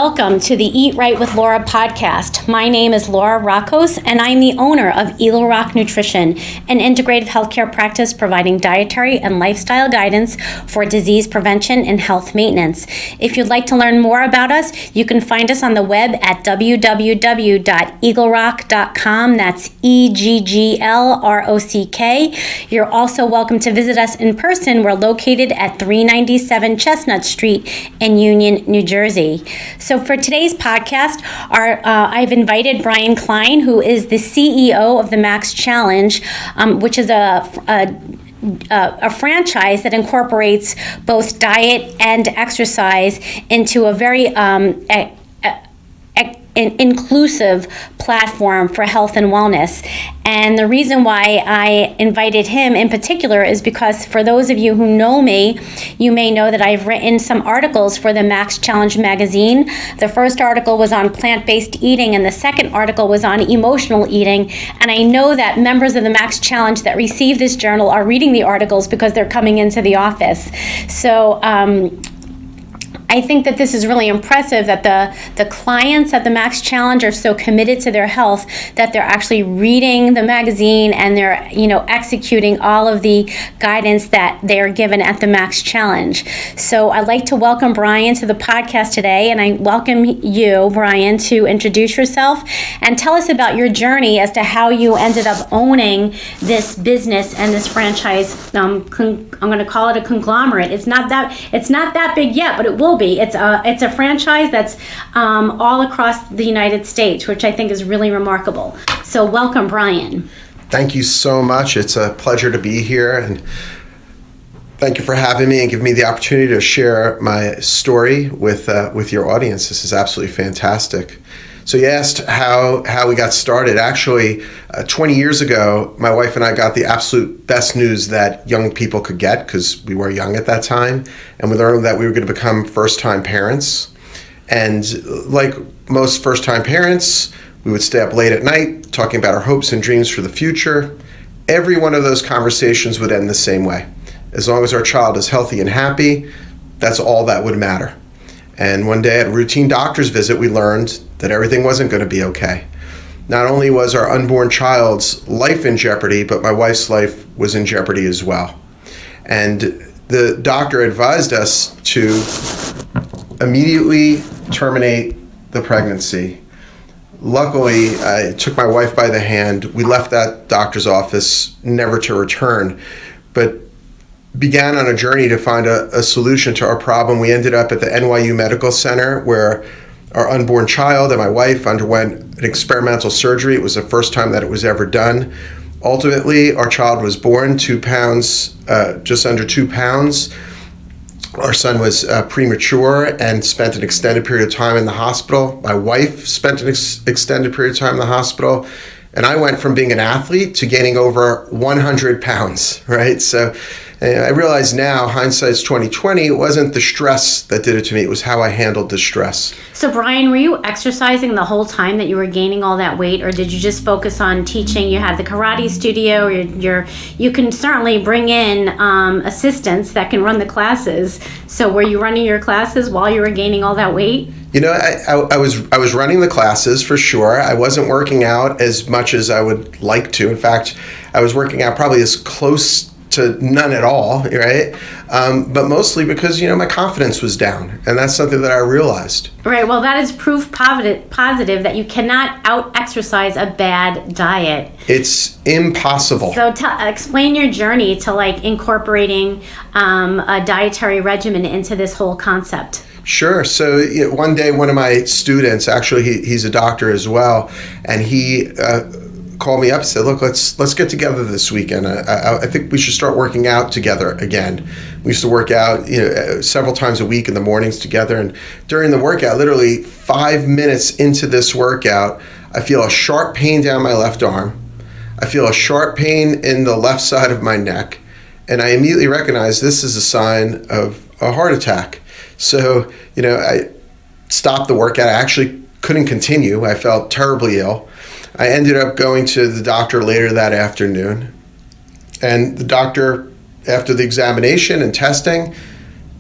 Welcome to the Eat Right with Laura podcast. My name is Laura Rockos, and I'm the owner of Eagle Rock Nutrition, an integrative healthcare practice providing dietary and lifestyle guidance for disease prevention and health maintenance. If you'd like to learn more about us, you can find us on the web at www.eaglerock.com. That's EGGLROCK. You're also welcome to visit us in person. We're located at 397 Chestnut Street in Union, New Jersey. So for today's podcast, I've invited Bryan Klein, who is the CEO of the MaxChallenge, which is a franchise that incorporates both diet and exercise into a very inclusive platform for health and wellness. And the reason why I invited him in particular is because for those of you who know me, you may know that I've written some articles for the MaxChallenge magazine. The first article was on plant-based eating, and the second article was on emotional eating. And I know that members of the MaxChallenge that receive this journal are reading the articles because they're coming into the office. So I think that this is really impressive that the clients at the MaxChallenge are so committed to their health that they're actually reading the magazine and they're executing all of the guidance that they are given at the MaxChallenge. So I'd like to welcome Bryan to the podcast today, and I welcome you, Bryan, to introduce yourself and tell us about your journey as to how you ended up owning this business and this franchise. I'm going to call it a conglomerate. It's not that big yet, but it will be. It's a franchise that's all across the United States, which I think is really remarkable. So welcome, Bryan. Thank you so much. It's a pleasure to be here, and thank you for having me and giving me the opportunity to share my story with your audience. This is absolutely fantastic. So you asked how we got started. Actually, 20 years ago, my wife and I got the absolute best news that young people could get, because we were young at that time, and we learned that we were going to become first-time parents. And like most first-time parents, we would stay up late at night talking about our hopes and dreams for the future. Every one of those conversations would end the same way. As long as our child is healthy and happy, that's all that would matter. And one day at a routine doctor's visit, we learned that everything wasn't going to be okay. Not only was our unborn child's life in jeopardy, but my wife's life was in jeopardy as well. And the doctor advised us to immediately terminate the pregnancy. Luckily, I took my wife by the hand. We left that doctor's office never to return, but began on a journey to find a solution to our problem. We ended up at the NYU Medical Center, where our unborn child and my wife underwent an experimental surgery. It was the first time that it was ever done. Ultimately, our child was born 2 pounds, just under 2 pounds. Our son was premature and spent an extended period of time in the hospital. My wife spent an extended period of time in the hospital. And I went from being an athlete to gaining over 100 pounds, right? So I realize now, hindsight's 2020, it wasn't the stress that did it to me, it was how I handled the stress. So Bryan, were you exercising the whole time that you were gaining all that weight, or did you just focus on teaching? You had the karate studio, you can certainly bring in assistants that can run the classes. So were you running your classes while you were gaining all that weight? I was running the classes for sure. I wasn't working out as much as I would like to. In fact, I was working out probably as close to none at all, right? But mostly because, my confidence was down, and that's something that I realized. Right, well, that is proof positive that you cannot out-exercise a bad diet. It's impossible. So explain your journey to incorporating a dietary regimen into this whole concept. Sure. So one day, one of my students, actually he's a doctor as well, and he called me up and said, look, let's get together this weekend. I think we should start working out together again. We used to work out several times a week in the mornings together, and during the workout, literally 5 minutes into this workout, I feel a sharp pain down my left arm. I feel a sharp pain in the left side of my neck, and I immediately recognize this is a sign of a heart attack. So, I stopped the workout. I actually couldn't continue. I felt terribly ill. I ended up going to the doctor later that afternoon. And the doctor, after the examination and testing,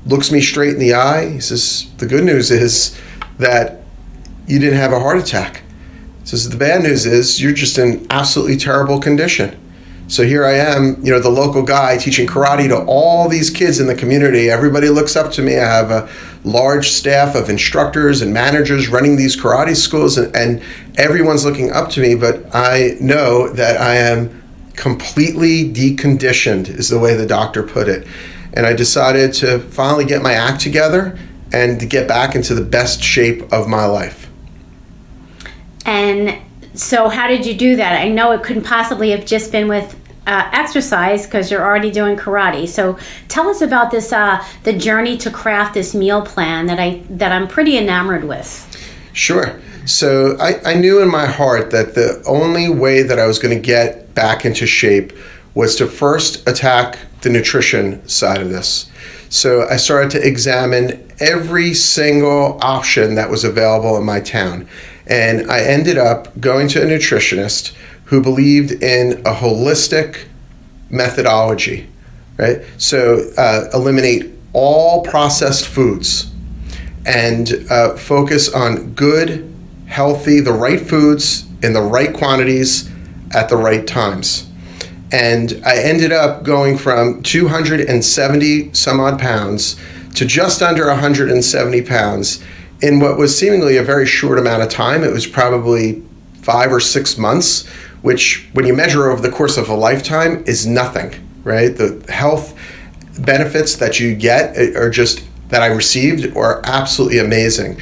looks me straight in the eye. He says, the good news is that you didn't have a heart attack. So the bad news is you're just in absolutely terrible condition. So here I am, the local guy teaching karate to all these kids in the community. Everybody looks up to me. I have a large staff of instructors and managers running these karate schools, and everyone's looking up to me, but I know that I am completely deconditioned, is the way the doctor put it. And I decided to finally get my act together and to get back into the best shape of my life. And so how did you do that? I know it couldn't possibly have just been with exercise, because you're already doing karate. So tell us about this, the journey to craft this meal plan that I'm pretty enamored with. Sure. So I knew in my heart that the only way that I was going to get back into shape was to first attack the nutrition side of this. So I started to examine every single option that was available in my town. And I ended up going to a nutritionist who believed in a holistic methodology, right? So eliminate all processed foods and focus on good, healthy, the right foods in the right quantities at the right times. And I ended up going from 270 some odd pounds to just under 170 pounds in what was seemingly a very short amount of time. It was probably 5 or 6 months, which when you measure over the course of a lifetime is nothing, right? The health benefits that you get are just, that I received, are absolutely amazing.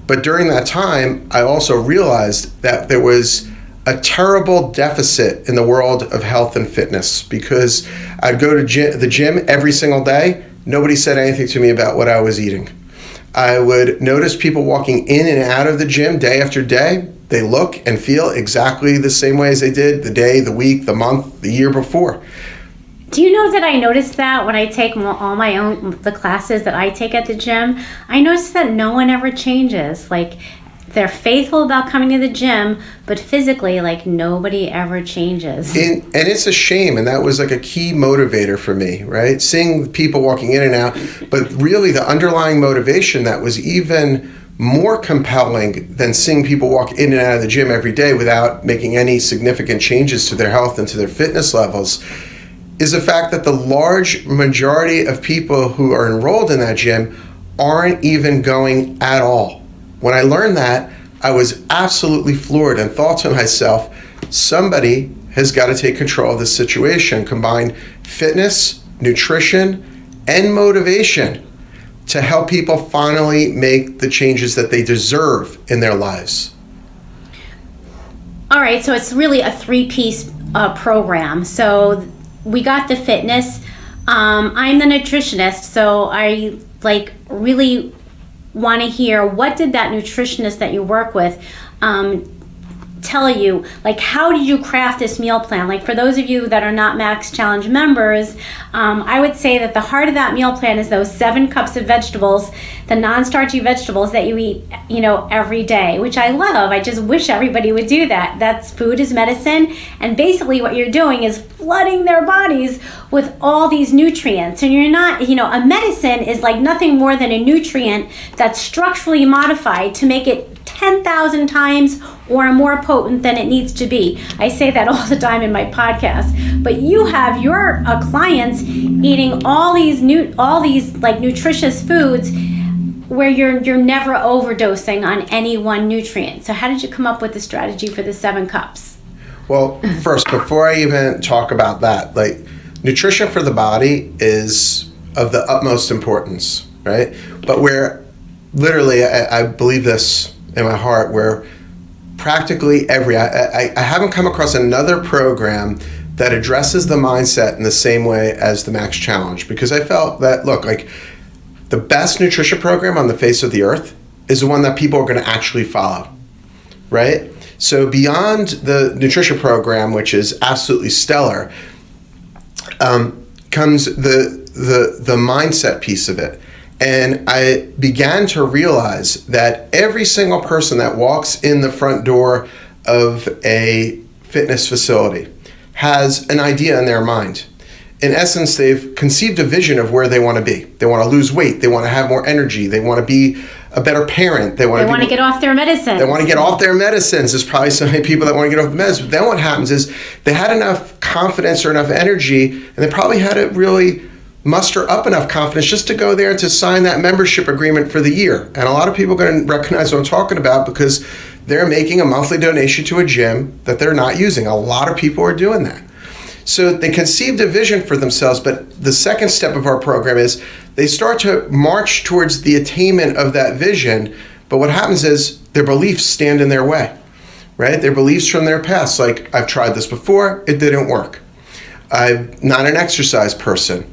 But during that time, I also realized that there was a terrible deficit in the world of health and fitness, because I'd go to the gym every single day. Nobody said anything to me about what I was eating. I would notice people walking in and out of the gym day after day. They look and feel exactly the same way as they did the day, the week, the month, the year before. Do you know that I noticed that when I take all the classes that I take at the gym, I noticed that no one ever changes. Like, they're faithful about coming to the gym, but physically, like, nobody ever changes. And it's a shame, and that was like a key motivator for me, right? Seeing people walking in and out, but really the underlying motivation that was even more compelling than seeing people walk in and out of the gym every day without making any significant changes to their health and to their fitness levels is the fact that the large majority of people who are enrolled in that gym aren't even going at all. When I learned that, I was absolutely floored and thought to myself, somebody has got to take control of this situation, combine fitness, nutrition, and motivation to help people finally make the changes that they deserve in their lives. All right, so it's really a 3-piece program. So we got the fitness. I'm the nutritionist, so I really want to hear, what did that nutritionist that you work with tell you? Like, how did you craft this meal plan? Like, for those of you that are not MaxChallenge members, I would say that the heart of that meal plan is those 7 cups of vegetables, the non-starchy vegetables that you eat, every day, which I love. I just wish everybody would do that. That's food is medicine, and basically what you're doing is flooding their bodies with all these nutrients. And you're not, a medicine is like nothing more than a nutrient that's structurally modified to make it 10,000 times or more potent than it needs to be. I say that all the time in my podcast. But you have your clients eating all these nutritious foods where you're never overdosing on any one nutrient. So how did you come up with the strategy for the 7 cups? Well, first, before I even talk about that, nutrition for the body is of the utmost importance, right? But where literally, I believe this in my heart, where practically I haven't come across another program that addresses the mindset in the same way as the MaxChallenge, because I felt that, the best nutrition program on the face of the earth is the one that people are going to actually follow, right? So beyond the nutrition program, which is absolutely stellar, comes the mindset piece of it. And I began to realize that every single person that walks in the front door of a fitness facility has an idea in their mind. In essence, they've conceived a vision of where they want to be. They want to lose weight. They want to have more energy. They want to be a better parent. They want to get off their medicines. They want to get off their medicines. There's probably so many people that want to get off the meds. But then what happens is they had enough confidence or enough energy, and they probably had to really muster up enough confidence just to go there and to sign that membership agreement for the year. And a lot of people are going to recognize what I'm talking about because they're making a monthly donation to a gym that they're not using. A lot of people are doing that. So they conceived a vision for themselves, but the second step of our program is they start to march towards the attainment of that vision, but what happens is their beliefs stand in their way, right? Their beliefs from their past, like, I've tried this before, it didn't work. I'm not an exercise person.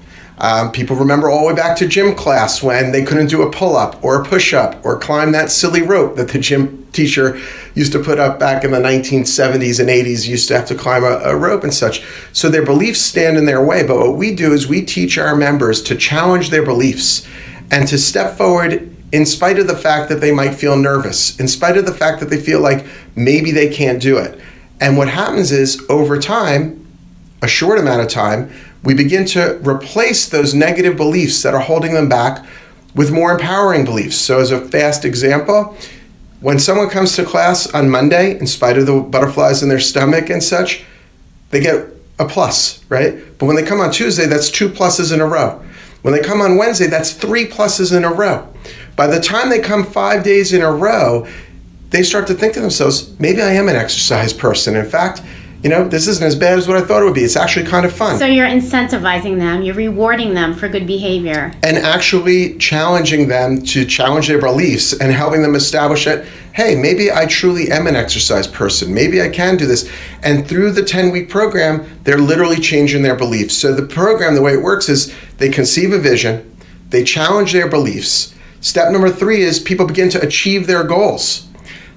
People remember all the way back to gym class when they couldn't do a pull-up or a push-up or climb that silly rope that the gym teacher used to put up back in the 1970s and 80s. Used to have to climb a rope and such. So their beliefs stand in their way. But what we do is we teach our members to challenge their beliefs and to step forward in spite of the fact that they might feel nervous, in spite of the fact that they feel like maybe they can't do it. And what happens is over time, a short amount of time, we begin to replace those negative beliefs that are holding them back with more empowering beliefs. So as a fast example, when someone comes to class on Monday, in spite of the butterflies in their stomach and such, they get a plus, right? But when they come on Tuesday, that's 2 pluses in a row. When they come on Wednesday, that's 3 pluses in a row. By the time they come 5 days in a row, they start to think to themselves, maybe I am an exercise person. In fact, this isn't as bad as what I thought it would be. It's actually kind of fun. So you're incentivizing them, you're rewarding them for good behavior. And actually challenging them to challenge their beliefs and helping them establish that, hey, maybe I truly am an exercise person. Maybe I can do this. And through the 10-week program, they're literally changing their beliefs. So the program, the way it works is they conceive a vision, they challenge their beliefs. Step number 3 is people begin to achieve their goals.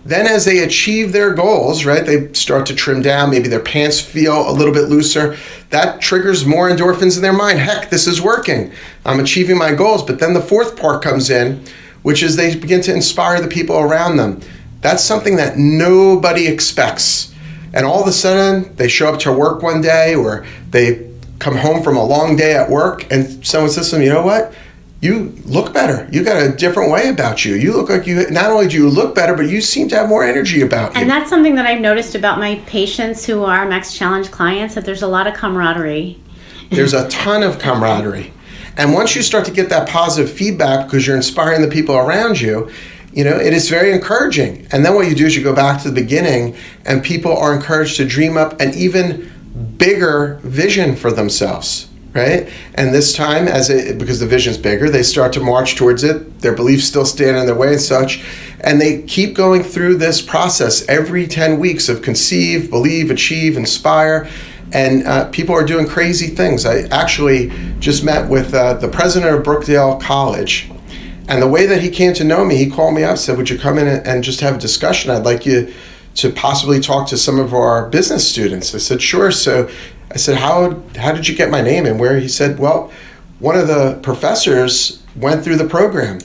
Then as they achieve their goals, right, they start to trim down, maybe their pants feel a little bit looser. That triggers more endorphins in their mind. Heck, this is working. I'm achieving my goals. But then the 4th part comes in, which is they begin to inspire the people around them. That's something that nobody expects. And all of a sudden, they show up to work one day or they come home from a long day at work and someone says to them, you know what? You look better. You got a different way about you. You look like not only do you look better, but you seem to have more energy about you. And that's something that I've noticed about my patients who are MaxChallenge clients, that there's a lot of camaraderie. There's a ton of camaraderie. And once you start to get that positive feedback because you're inspiring the people around you, it is very encouraging. And then what you do is you go back to the beginning and people are encouraged to dream up an even bigger vision for themselves. Right? And this time, because the vision's bigger, they start to march towards it. Their beliefs still stand in their way and such. And they keep going through this process every 10 weeks of conceive, believe, achieve, inspire. And people are doing crazy things. I actually just met with the president of Brookdale College. And the way that he came to know me, he called me up, said, would you come in and just have a discussion? I'd like you to possibly talk to some of our business students. I said, sure. So I said, how did you get my name and where? He said, well, one of the professors went through the program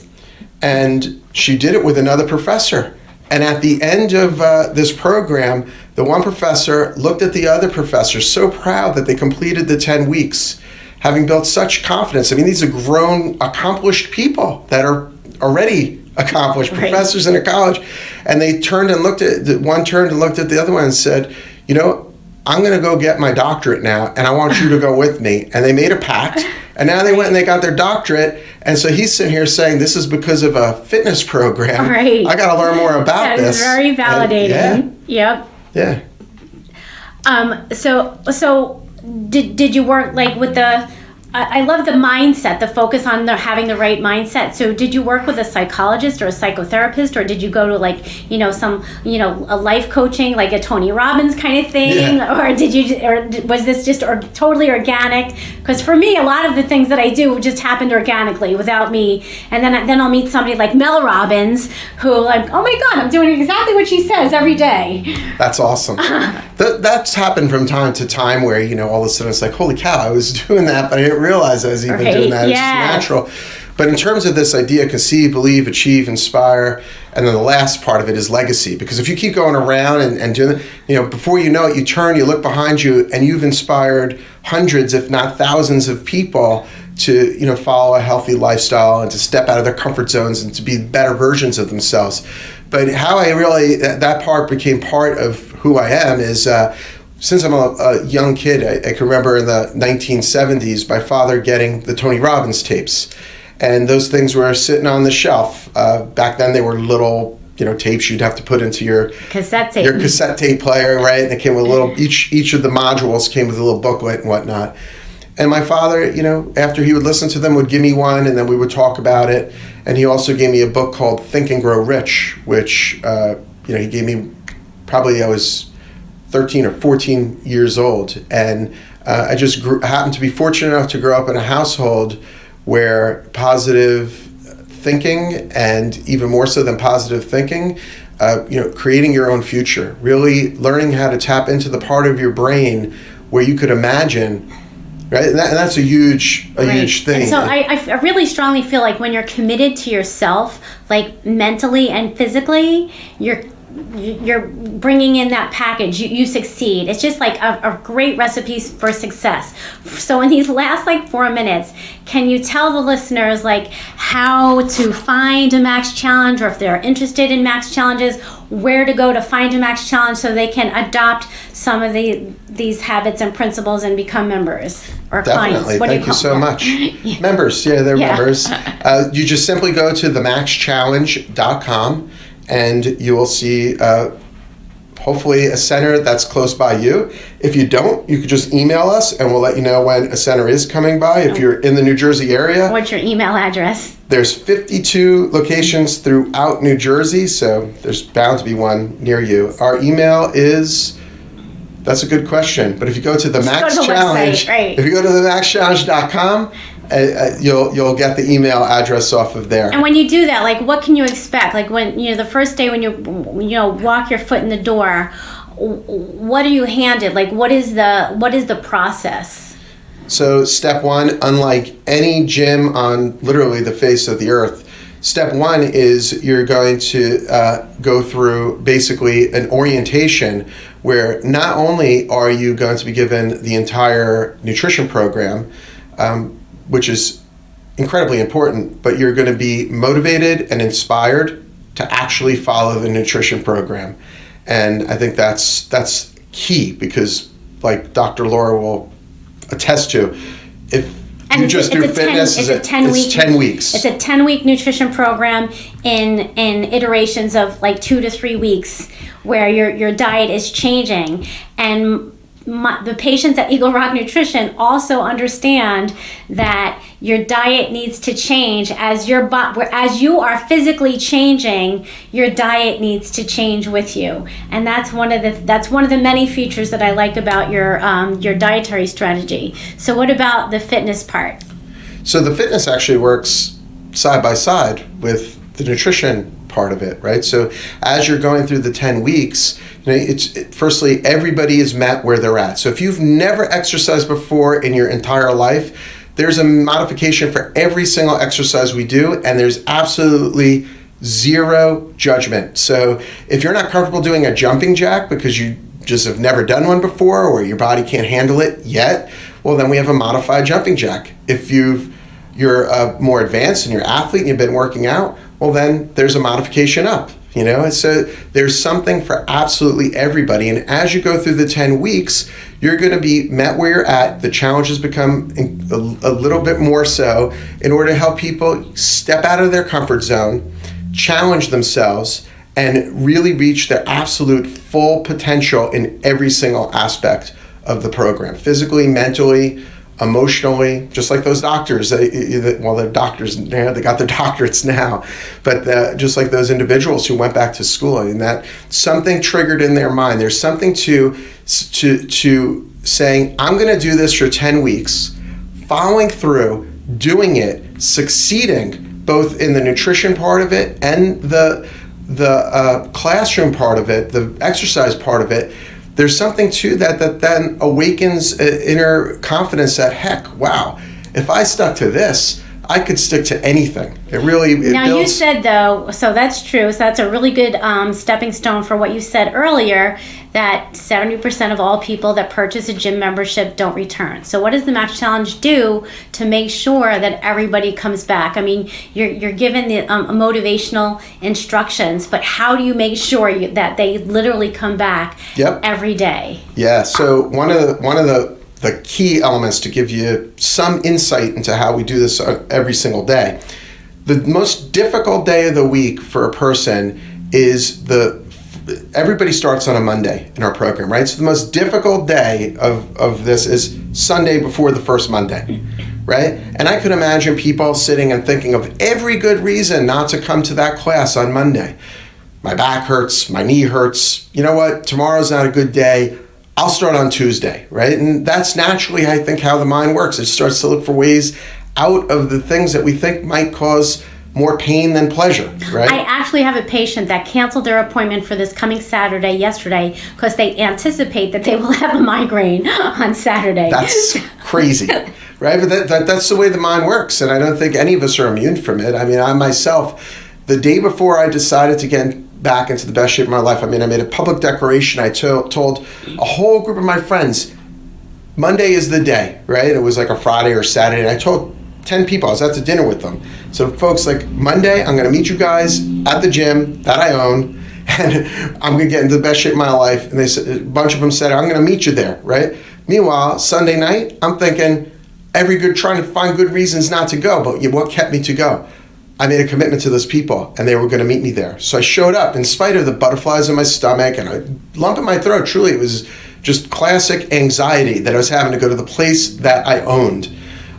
and she did it with another professor. And at the end of this program, the one professor looked at the other professor so proud that they completed the 10 weeks, having built such confidence. I mean, these are grown, accomplished people that are already accomplished, right. Professors in a college. And they turned and looked at, one turned and looked at the other one and said, I'm going to go get my doctorate now, and I want you to go with me. And they made a pact, and now they went and they got their doctorate. And so he's sitting here saying, this is because of a fitness program. Right. I got to learn more about this. That's very validating. And, Yep. Yeah. So did you work with the? I love the mindset, the focus on having the right mindset. So did you work with a psychologist or a psychotherapist, or did you go to a life coaching, like a Tony Robbins kind of thing? Yeah. Or was this just totally organic? Because for me, a lot of the things that I do just happened organically without me. And then I'll meet somebody like Mel Robbins who oh my God, I'm doing exactly what she says every day. That's awesome. That's happened from time to time where, all of a sudden it's like, holy cow, I was doing that, but I didn't realize I was even doing that. It's just natural. But in terms of this idea, conceive, believe, achieve, inspire, and then the last part of it is legacy. Because if you keep going around and doing it, before you know it, you turn, you look behind you, and you've inspired hundreds, if not thousands of people to follow a healthy lifestyle and to step out of their comfort zones and to be better versions of themselves. But how I really, that part became part of who I am is since I'm a young kid, I can remember in the 1970s my father getting the Tony Robbins tapes, and those things were sitting on the shelf. Back then they were little tapes you'd have to put into your cassette tape player, right? And it came with a little, each of the modules came with a little booklet and whatnot. And my father, after he would listen to them, would give me one, and then we would talk about it. And he also gave me a book called Think and Grow Rich, which he gave me probably I was 13 or 14 years old, and I just happened to be fortunate enough to grow up in a household where positive thinking, and even more so than positive thinking, creating your own future, really learning how to tap into the part of your brain where you could imagine, right? And that's a huge thing. And so I really strongly feel like when you're committed to yourself, like mentally and physically, you're bringing in that package, you succeed. It's just like a great recipe for success. So in these last 4 minutes, can you tell the listeners how to find a Max Challenge, or if they're interested in Max Challenges, where to go to find a Max Challenge so they can adopt some of these habits and principles and become members or Definitely. clients? Thank you so much. Yeah. Members, they're members. You just simply go to themaxchallenge.com, and you will see hopefully a center that's close by you. If you don't, you could just email us and we'll let you know when a center is coming by. If you're in the New Jersey area. What's your email address? There's 52 locations throughout New Jersey, so there's bound to be one near you. Our email is, that's a good question, but if you go to the Max Challenge, right. If you go to themaxchallenge.com, you'll get the email address off of there. And when you do that, what can you expect? When the first day when you walk your foot in the door, what are you handed? What is the process? So step one, unlike any gym on literally the face of the earth, step one is you're going to go through basically an orientation where not only are you going to be given the entire nutrition program, which is incredibly important, but you're going to be motivated and inspired to actually follow the nutrition program. And I think that's key, because like Dr. Laura will attest to, if and you just do fitness, it's 10 weeks. It's a 10-week nutrition program in iterations of 2 to 3 weeks where your diet is changing. And the patients at Eagle Rock Nutrition also understand that your diet needs to change as you are physically changing. Your diet needs to change with you, and that's one of the many features that I like about your dietary strategy. So, what about the fitness part? So the fitness actually works side by side with the nutrition part of it, right? So as you're going through the 10 weeks, firstly, everybody is met where they're at. So if you've never exercised before in your entire life, there's a modification for every single exercise we do, and there's absolutely zero judgment. So if you're not comfortable doing a jumping jack because you just have never done one before, or your body can't handle it yet, well, then we have a modified jumping jack. If you're more advanced and you're an athlete and you've been working out, well, then there's a modification up, and so there's something for absolutely everybody. And as you go through the 10 weeks, you're going to be met where you're at. The challenges become a little bit more so in order to help people step out of their comfort zone, challenge themselves, and really reach their absolute full potential in every single aspect of the program, physically, mentally, emotionally, just like those doctors. They're doctors now, they got their doctorates now, but just like those individuals who went back to school, and that something triggered in their mind. There's something to saying, I'm going to do this for 10 weeks, following through, doing it, succeeding, both in the nutrition part of it and the classroom part of it, the exercise part of it. There's something to that then awakens inner confidence that, heck, wow, if I stuck to this, I could stick to anything. It builds. You said, though, so that's true. So that's a really good stepping stone for what you said earlier, that 70% of all people that purchase a gym membership don't return. So what does the Max Challenge do to make sure that everybody comes back? I mean, you're given the motivational instructions, but how do you make sure that they literally come back every day? Yeah, so one of the key elements to give you some insight into how we do this every single day. The most difficult day of the week for a person is everybody starts on a Monday in our program, right? So the most difficult day of this is Sunday before the first Monday, right? And I could imagine people sitting and thinking of every good reason not to come to that class on Monday. My back hurts, my knee hurts, you know what, tomorrow's not a good day, I'll start on Tuesday, right? And that's naturally, I think, how the mind works. It starts to look for ways out of the things that we think might cause more pain than pleasure, right? I actually have a patient that canceled their appointment for this coming Saturday yesterday because they anticipate that they will have a migraine on Saturday. That's crazy, right? But that's the way the mind works, and I don't think any of us are immune from it. I mean, I myself, the day before I decided to get back into the best shape of my life, I mean, I made a public declaration. I told a whole group of my friends, Monday is the day, right? It was like a Friday or Saturday, and I told 10 people, I was out to dinner with them. So folks, like Monday, I'm gonna meet you guys at the gym that I own, and I'm gonna get into the best shape of my life. And they said, a bunch of them said, I'm gonna meet you there, right? Meanwhile, Sunday night, I'm thinking, trying to find good reasons not to go, but what kept me to go? I made a commitment to those people, and they were going to meet me there. So I showed up in spite of the butterflies in my stomach and a lump in my throat. Truly, it was just classic anxiety that I was having to go to the place that I owned.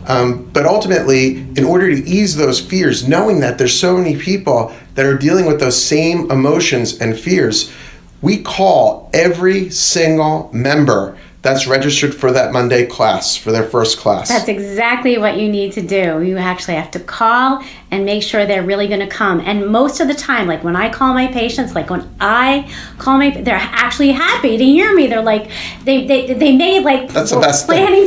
But ultimately, in order to ease those fears, knowing that there's so many people that are dealing with those same emotions and fears, we call every single member that's registered for that Monday class, for their first class. That's exactly what you need to do. You actually have to call and make sure they're really going to come. And most of the time, like when I call my patients, they're actually happy to hear me. They're like, they made like that's the best planning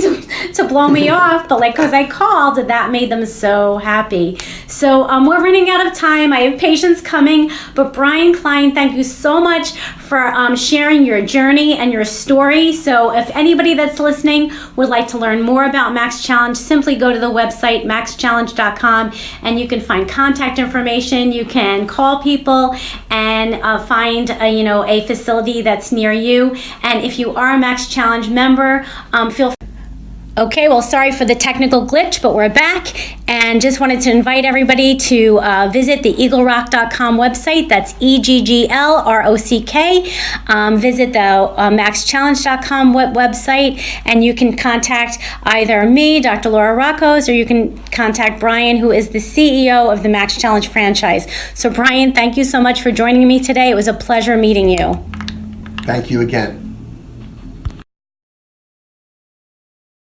to blow me off, but like because I called, that made them so happy. So we're running out of time. I have patients coming, but Bryan Klein, thank you so much for sharing your journey and your story. So if anybody that's listening would like to learn more about Max Challenge, simply go to the website MaxChallenge.com, and you can find contact information. You can call people and find a facility that's near you. And if you are a Max Challenge member, feel free. Okay, well, sorry for the technical glitch, but we're back, and just wanted to invite everybody to visit the eaglerock.com website. That's EGGLROCK. Visit the MaxChallenge.com website, and you can contact either me, Dr. Laura Rockos, or you can contact Bryan, who is the CEO of the Max Challenge franchise. So, Bryan, thank you so much for joining me today. It was a pleasure meeting you. Thank you again.